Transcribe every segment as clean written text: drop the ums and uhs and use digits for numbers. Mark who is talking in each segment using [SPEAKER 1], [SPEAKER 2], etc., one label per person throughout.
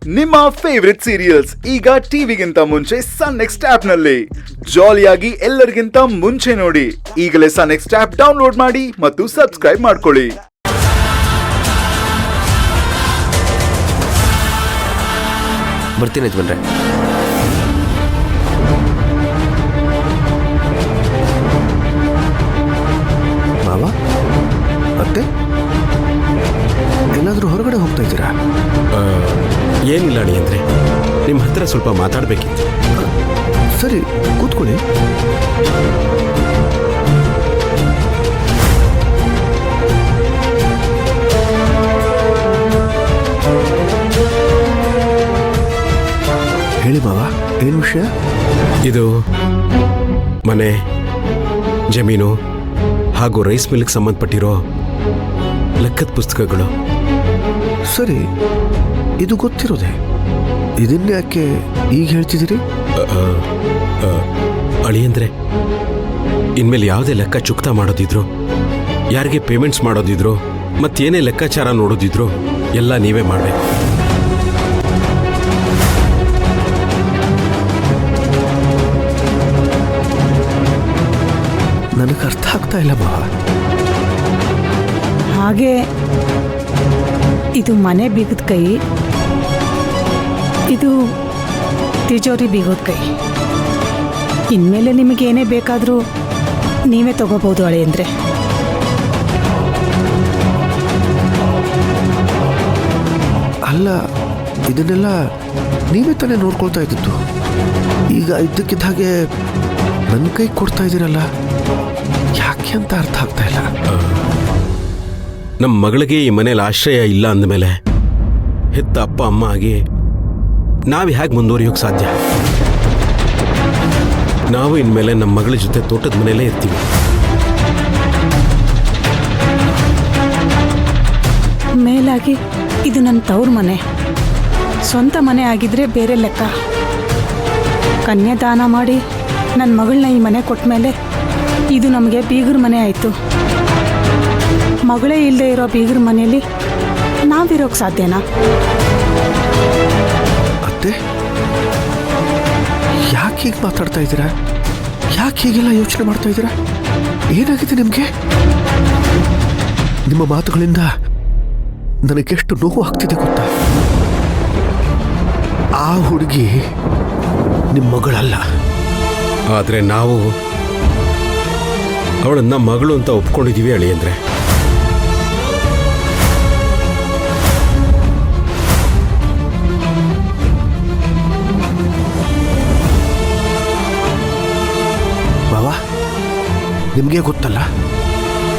[SPEAKER 1] ನಿಮ್ಮ favourite serials ಈಗ ಟಿವಿಗಿಂತ ಮುಂಚೆ ಸನ್ ನೆಕ್ಸ್ಟ್ ಆಪ್ ನಲ್ಲಿ ಜಾಲಿಯಾಗಿ ಎಲ್ಲರಿಗಿಂತ ಮುಂಚೆ ನೋಡಿ. ಈಗಲೇ ಸನ್ ನೆಕ್ಸ್ಟ್ ಆಪ್ ಡೌನ್ಲೋಡ್ ಮಾಡಿ ಮತ್ತು ಸಬ್ಸ್ಕ್ರೈಬ್ ಮಾಡ್ಕೊಳ್ಳಿ.
[SPEAKER 2] ಬರ್ತೀನಿ ಯಜಮಾನ್ರೆ. ಮಾವ ಮತ್ತೆ ಎಲ್ಲಾದ್ರೂ ಹೊರಗಡೆ ಹೋಗ್ತಾ ಇದ್ದೀರಾ?
[SPEAKER 3] ಏನಿಲ್ಲ ಅಣಿ ಅಂದ್ರೆ ನಿಮ್ಮ ಹತ್ರ ಸ್ವಲ್ಪ ಮಾತಾಡಬೇಕಿತ್ತು.
[SPEAKER 2] ಸರಿ ಕೂತ್ಕೊಳ್ಳಿ. ಹೇಳಿ ಮಾವ, ಏನು ವಿಷಯ?
[SPEAKER 3] ಇದು ಮನೆ, ಜಮೀನು ಹಾಗೂ ರೈಸ್ ಮಿಲ್ಗೆ ಸಂಬಂಧಪಟ್ಟಿರೋ ಲೆಕ್ಕದ ಪುಸ್ತಕಗಳು.
[SPEAKER 2] ಸರಿ, ಇದು ಗೊತ್ತಿರೋದೆ, ಇದನ್ನ ಯಾಕೆ ಈಗ ಹೇಳ್ತಿದ್ದೀರಿ?
[SPEAKER 3] ಅಳಿಯಂದ್ರೆ ಇನ್ಮೇಲೆ ಯಾವುದೇ ಲೆಕ್ಕ ಚುಕ್ತಾ ಮಾಡೋದಿದ್ರು, ಯಾರಿಗೆ ಪೇಮೆಂಟ್ಸ್ ಮಾಡೋದಿದ್ರು, ಮತ್ತೇನೇ ಲೆಕ್ಕಾಚಾರ ನೋಡೋದಿದ್ರು ಎಲ್ಲ ನೀವೇ ಮಾಡಬೇಕು.
[SPEAKER 2] ನನಗೆ ಅರ್ಥ ಆಗ್ತಾ ಇಲ್ಲ ಮಾವ.
[SPEAKER 4] ಹಾಗೆ ಇದು ಮನೆ ಬೀಗದ ಕೈ, ಇದು ತಿಜೋರಿ ಬೀಗೋದ ಕೈ. ಇನ್ಮೇಲೆ ನಿಮಗೇನೇ ಬೇಕಾದರೂ ನೀವೇ ತಗೋಬಹುದು ಅಳಿಯಂದ್ರೆ.
[SPEAKER 2] ಅಲ್ಲ, ಇದನ್ನೆಲ್ಲ ನೀವೇ ತಾನೇ ನೋಡ್ಕೊಳ್ತಾ ಇದ್ದಿದ್ದು. ಈಗ ಇದ್ದಕ್ಕಿದ್ದ ಹಾಗೆ ನನ್ನ ಕೈ ಕೊಡ್ತಾ ಇದ್ದೀರಲ್ಲ, ಯಾಕೆ ಅಂತ ಅರ್ಥ ಆಗ್ತಾ ಇಲ್ಲ.
[SPEAKER 3] ನಮ್ಮ ಮಗಳಿಗೆ ಈ ಮನೇಲಿ ಆಶ್ರಯ ಇಲ್ಲ ಅಂದಮೇಲೆ ಹೆತ್ತ ಅಪ್ಪ ಅಮ್ಮ ಆಗಿ ನಾವು ಹೇಗೆ ಮುಂದುವರಿಯೋಕೆ ಸಾಧ್ಯ? ನಾವು ಇನ್ಮೇಲೆ ನಮ್ಮ ಮಗಳ ಜೊತೆ ತೋಟದ ಮನೆಯಲ್ಲೇ ಇರ್ತೀವಿ.
[SPEAKER 4] ಮೇಲಾಗಿ ಇದು ನನ್ನ ತವ್ರ ಮನೆ. ಸ್ವಂತ ಮನೆ ಆಗಿದ್ರೆ ಬೇರೆ ಲೆಕ್ಕ. ಕನ್ಯಾದಾನ ಮಾಡಿ ನನ್ನ ಮಗಳನ್ನ ಈ ಮನೆ ಕೊಟ್ಟ ಮೇಲೆ ಇದು ನಮಗೆ ಬೀಗರ ಮನೆ ಆಯಿತು. ಮಗಳೇ ಇಲ್ಲದೆ ಇರೋ ಬೀಗರ ಮನೆಯಲ್ಲಿ ನಾವಿರೋಕ್ಕೆ ಸಾಧ್ಯನಾ?
[SPEAKER 2] ಅತ್ತೆ, ಯಾಕೆ ಹೀಗೆ ಮಾತಾಡ್ತಾ ಇದ್ದೀರಾ? ಯಾಕೆ ಹೀಗೆಲ್ಲ ಯೋಚನೆ ಮಾಡ್ತಾ ಇದ್ದೀರಾ? ಏನಾಗಿದೆ ನಿಮಗೆ? ನಿಮ್ಮ ಮಾತುಗಳಿಂದ ನನಗೆಷ್ಟು ನೋವು ಆಗ್ತಿದೆ ಗೊತ್ತಾ? ಆ ಹುಡುಗಿ ನಿಮ್ಮ ಮಗಳಲ್ಲ.
[SPEAKER 3] ಆದರೆ ನಾವು ಅವಳನ್ನ ಮಗಳು ಅಂತ ಒಪ್ಕೊಂಡಿದ್ದೀವಿ ಅಳಿಯಂದ್ರೆ.
[SPEAKER 2] ಬಾವ, ನಿಮಗೆ ಗೊತ್ತಲ್ಲ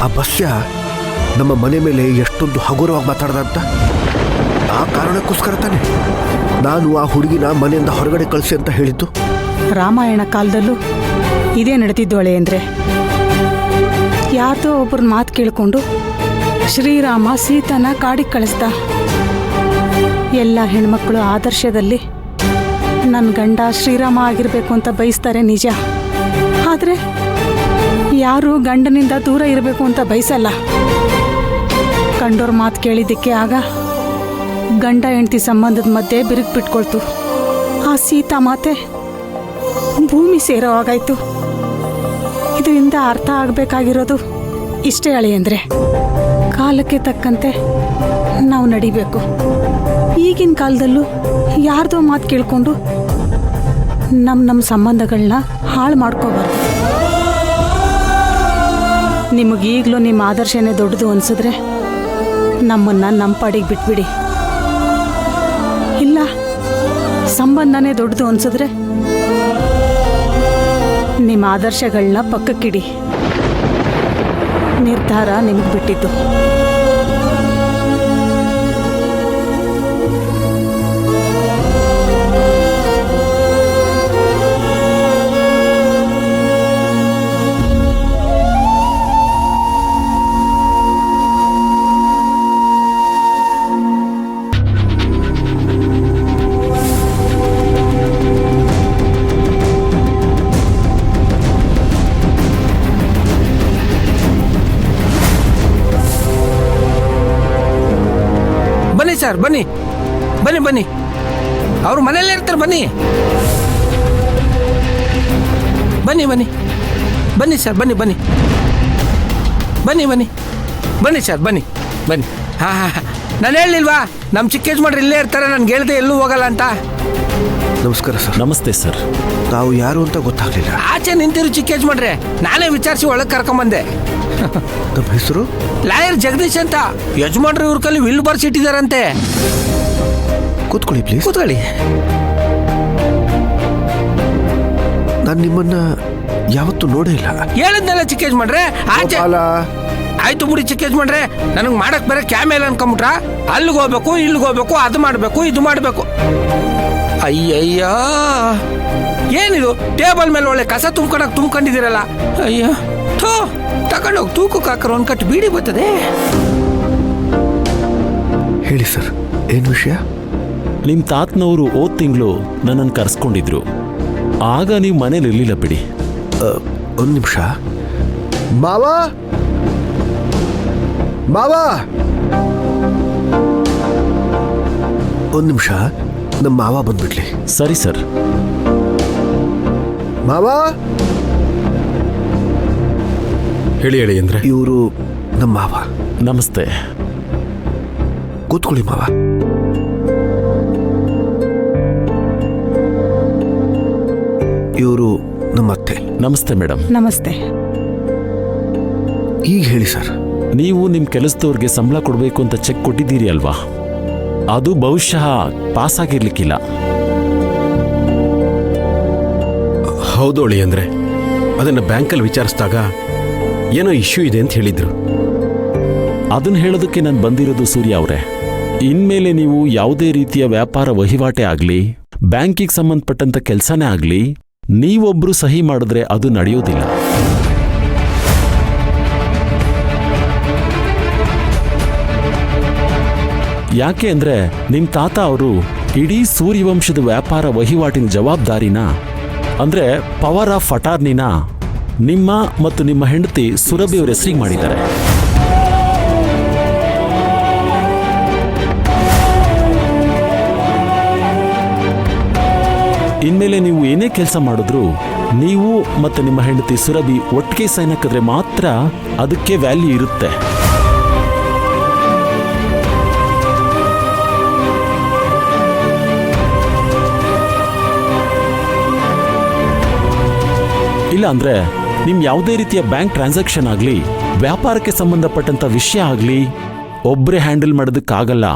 [SPEAKER 2] ಆ ಬಸ್ಯ ನಮ್ಮ ಮನೆ ಮೇಲೆ ಎಷ್ಟೊಂದು ಹಗುರವಾಗಿ ಮಾತಾಡ್ದ ಅಂತ. ಆ ಕಾರಣಕ್ಕೋಸ್ಕರ ತಾನೆ ನಾನು ಆ ಹುಡುಗಿನ ಮನೆಯಿಂದ ಹೊರಗಡೆ ಕಳಿಸಿ ಅಂತ ಹೇಳಿದ್ದು.
[SPEAKER 4] ರಾಮಾಯಣ ಕಾಲದಲ್ಲೂ ಇದೇ ನಡೆದಿದ್ದು ಅಳಿಯಂದ್ರೆ. ಯಾರ್ದೋ ಒಬ್ಬರ ಮಾತು ಕೇಳಿಕೊಂಡು ಶ್ರೀರಾಮ ಸೀತನ ಕಾಡಿಗೆ ಕಳಿಸ್ದ. ಎಲ್ಲ ಹೆಣ್ಮಕ್ಳು ಆದರ್ಶದಲ್ಲಿ ನನ್ನ ಗಂಡ ಶ್ರೀರಾಮ ಆಗಿರಬೇಕು ಅಂತ ಬಯಸ್ತಾರೆ ನಿಜ. ಆದರೆ ಯಾರು ಗಂಡನಿಂದ ದೂರ ಇರಬೇಕು ಅಂತ ಬಯಸಲ್ಲ. ಕಂಡೋರ್ ಮಾತು ಕೇಳಿದ್ದಕ್ಕೆ ಆಗ ಗಂಡ ಹೆಂಡತಿ ಸಂಬಂಧದ ಮಧ್ಯೆ ಬಿರುಕು ಬಿಟ್ಕೊಳ್ತು. ಆ ಸೀತಾ ಮಾತೆ ಭೂಮಿ ಸೇರೋ ಹಾಗಾಯ್ತು. ಇದರಿಂದ ಅರ್ಥ ಆಗಬೇಕಾಗಿರೋದು ಇಷ್ಟೇ ಅಳಿಯಂದ್ರೆ, ಕಾಲಕ್ಕೆ ತಕ್ಕಂತೆ ನಾವು ನಡಿಬೇಕು. ಈಗಿನ ಕಾಲದಲ್ಲೂ ಯಾರ್ದೋ ಮಾತು ಕೇಳಿಕೊಂಡು ನಮ್ಮ ಸಂಬಂಧಗಳನ್ನ ಹಾಳು ಮಾಡ್ಕೋಬಾರ್ದು. ನಿಮಗೀಗಲೂ ನಿಮ್ಮ ಆದರ್ಶನೇ ದೊಡ್ಡದು ಅನಿಸಿದ್ರೆ ನಮ್ಮನ್ನು ನಮ್ಮ ಪಾಡಿಗೆ ಬಿಟ್ಬಿಡಿ. ಇಲ್ಲ ಸಂಬಂಧನೇ ದೊಡ್ಡದು ಅನಿಸಿದ್ರೆ ನಿಮ್ಮ ಆದರ್ಶಗಳನ್ನ ಪಕ್ಕಕ್ಕಿಡಿ. ನಿರ್ಧಾರ ನಿಮಗೆ ಬಿಟ್ಟಿದ್ದು.
[SPEAKER 5] ಸರ್, ಬನ್ನಿ ಬನ್ನಿ ಬನ್ನಿ. ಅವ್ರು ಮನೇಲೇ ಇರ್ತಾರೆ. ಬನ್ನಿ ಬನ್ನಿ ಬನ್ನಿ ಬನ್ನಿ ಸರ್, ಬನ್ನಿ ಬನ್ನಿ ಬನ್ನಿ ಬನ್ನಿ ಬನ್ನಿ ಸರ್, ಬನ್ನಿ ಬನ್ನಿ. ಹಾಂ ಹಾಂ ಹಾಂ, ನಾನು ಹೇಳಿಲ್ವಾ ನಮ್ಮ ಚಿಕ್ಕ ಯಜಮಾನ್ರು ಇಲ್ಲೇ ಇರ್ತಾರೆ, ನನಗೆ ಹೇಳ್ದೆ ಎಲ್ಲೂ ಹೋಗಲ್ಲ ಅಂತ.
[SPEAKER 2] ನಮಸ್ಕಾರ ಸರ್.
[SPEAKER 3] ನಮಸ್ತೆ ಸರ್.
[SPEAKER 2] ತಾವು ಯಾರು ಅಂತ ಗೊತ್ತಾಗ್ಲಿಲ್ಲ.
[SPEAKER 5] ಆಚೆ ನಿಂತಿರು ಚಿಕ್ಕ ಯಜಮಾನ್ರೆ, ನಾನೇ ವಿಚಾರಿಸಿ ಒಳಗೆ ಕರ್ಕೊಂಬಂದೆ.
[SPEAKER 2] ನಮ್ಮ ಹೆಸರು
[SPEAKER 5] ಲಾಯರ್ ಜಗದೀಶ್ ಅಂತ. ಯಜಮಾನ್ರು ಇವ್ರ ಕಲ್ಲಿ ವಿಲ್ ಬರ್ಸಿಟ್ಟಿದಾರಂತೆ.
[SPEAKER 2] ಕೂತ್ಕೊಳ್ಳಿ ಪ್ಲೀಸ್.
[SPEAKER 5] ಕೂತ್ಕೊಳ್ಳಿ.
[SPEAKER 2] ನಾನು ನಿಮ್ಮನ್ನ ಯಾವತ್ತೂ ನೋಡೇ ಇಲ್ಲ.
[SPEAKER 5] ಹೇಳಿದ್ನಲ್ಲ ಚಿಕ್ಕ ಯಜಮಾನ್ರೆ, ಆಚೆ.
[SPEAKER 2] ಗೋಪಾಲ,
[SPEAKER 5] ಆಯ್ತು ಬಿಡಿ ಚಿಕ್ಕ ಯಜಮಾನ್ರೆ, ನನಗೆ ಮಾಡಕ್ ಬೇರೆ ಕ್ಯಾಮೇಲ್ ಅನ್ಕೊಂಬಿಟ್ರ. ಅಲ್ಲಿಗೆ ಹೋಗ್ಬೇಕು, ಇಲ್ಲಿಗೆ ಹೋಗ್ಬೇಕು, ಅದು ಮಾಡಬೇಕು, ಇದು ಮಾಡಬೇಕು. ಅಯ್ಯಯ್ಯ, ಏನಿದು ಟೇಬಲ್ ಮೇಲೆ ಒಳ್ಳೆ ಕಸ ತುಂಬ್ಕೊಂಡಿದ್ದೀರಲ್ಲ. ಅಯ್ಯ ಥೋ, ತಗೊಂಡೋಗಿ ತೂಕಕ್ಕೆ ಹಾಕರು ಒಂದು ಕಟ್ಟು ಬೀಡಿ ಬರ್ತದೆ.
[SPEAKER 2] ಹೇಳಿ ಸರ್, ಏನು ವಿಷಯ?
[SPEAKER 3] ನಿಮ್ಮ ತಾತನವರು ಹೋದ ತಿಂಗಳು ನನ್ನನ್ನು ಕರೆಸ್ಕೊಂಡಿದ್ರು. ಆಗ ನೀವು ಮನೇಲಿ ಇರಲಿಲ್ಲ ಬಿಡಿ.
[SPEAKER 2] ಒಂದು ನಿಮಿಷ. ಮಾವಾ ಮಾವಾ, ಒಂದು ನಿಮಿಷ, ನಮ್ಮ ಮಾವ ಬಂದ್ಬಿಡ್ಲಿ.
[SPEAKER 3] ಸರಿ ಸರ್.
[SPEAKER 2] ಮಾವಾ,
[SPEAKER 3] ಹೇಳಿ ಹೇಳಿ ಅಂದ್ರೆ.
[SPEAKER 2] ಇವರು ನಮ್ಮ ಮಾವ.
[SPEAKER 3] ನಮಸ್ತೆ.
[SPEAKER 2] ಕೂತ್ಕೊಳ್ಳಿ ಮಾವ. ಇವರು ನಮ್ಮ ಅತ್ತೆ.
[SPEAKER 3] ನಮಸ್ತೆ ಮೇಡಮ್.
[SPEAKER 4] ನಮಸ್ತೆ.
[SPEAKER 2] ಈಗ ಹೇಳಿ ಸರ್.
[SPEAKER 3] ನೀವು ನಿಮ್ಮ ಕೆಲಸದವ್ರಿಗೆ ಸಂಬಳ ಕೊಡಬೇಕು ಅಂತ ಚೆಕ್ ಕೊಟ್ಟಿದ್ದೀರಿ ಅಲ್ವಾ? ಅದು ಬಹುಶಃ ಪಾಸ್ ಆಗಿರ್ಲಿಕ್ಕಿಲ್ಲ. ಹೌದೋಳಿ ಅಂದ್ರೆ ಅದನ್ನು ಬ್ಯಾಂಕಲ್ಲಿ ವಿಚಾರಿಸಿದಾಗ ಏನೋ ಇಶ್ಯೂ ಇದೆ ಅಂತ ಹೇಳಿದ್ರು. ಅದನ್ನು ಹೇಳೋದಕ್ಕೆ ನಾನು ಬಂದಿರೋದು ಸೂರ್ಯ ಅವರೇ. ಇನ್ಮೇಲೆ ನೀವು ಯಾವುದೇ ರೀತಿಯ ವ್ಯಾಪಾರ ವಹಿವಾಟೇ ಆಗಲಿ, ಬ್ಯಾಂಕಿಗೆ ಸಂಬಂಧಪಟ್ಟಂತ ಕೆಲಸನೇ ಆಗಲಿ, ನೀವೊಬ್ರು ಸಹಿ ಮಾಡಿದ್ರೆ ಅದು ನಡೆಯೋದಿಲ್ಲ. ಯಾಕೆ ಅಂದ್ರೆ ನಿಮ್ ತಾತ ಅವರು ಇಡೀ ಸೂರ್ಯವಂಶದ ವ್ಯಾಪಾರ ವಹಿವಾಟಿನ ಜವಾಬ್ದಾರಿನ, ಅಂದ್ರೆ ಪವರ್ ಆಫ್ ಅಟಾರ್ನಿನ ನಿಮ್ಮ ಮತ್ತು ನಿಮ್ಮ ಹೆಂಡತಿ ಸುರಭಿಯವರ ಹೆಸರಿಗೆ ಮಾಡಿದ್ದಾರೆ. ಇನ್ಮೇಲೆ ನೀವು ಏನೇ ಕೆಲಸ ಮಾಡಿದ್ರು ನೀವು ಮತ್ತು ನಿಮ್ಮ ಹೆಂಡತಿ ಸುರಭಿ ಒಟ್ಟಿಗೆ ಸೈನ್ ಹಾಕಿದ್ರೆ ಮಾತ್ರ ಅದಕ್ಕೆ ವ್ಯಾಲ್ಯೂ ಇರುತ್ತೆ. ಇಲ್ಲ ಅಂದ್ರೆ ನಿಮ್ ಯಾವುದೇ ರೀತಿಯ ಬ್ಯಾಂಕ್ ಟ್ರಾನ್ಸಾಕ್ಷನ್ ಆಗಲಿ, ವ್ಯಾಪಾರಕ್ಕೆ ಸಂಬಂಧಪಟ್ಟಂತ ವಿಷಯ ಆಗಲಿ ಒಬ್ಬರೇ ಹ್ಯಾಂಡಲ್ ಮಾಡೋದಕ್ಕಾಗಲ್ಲ.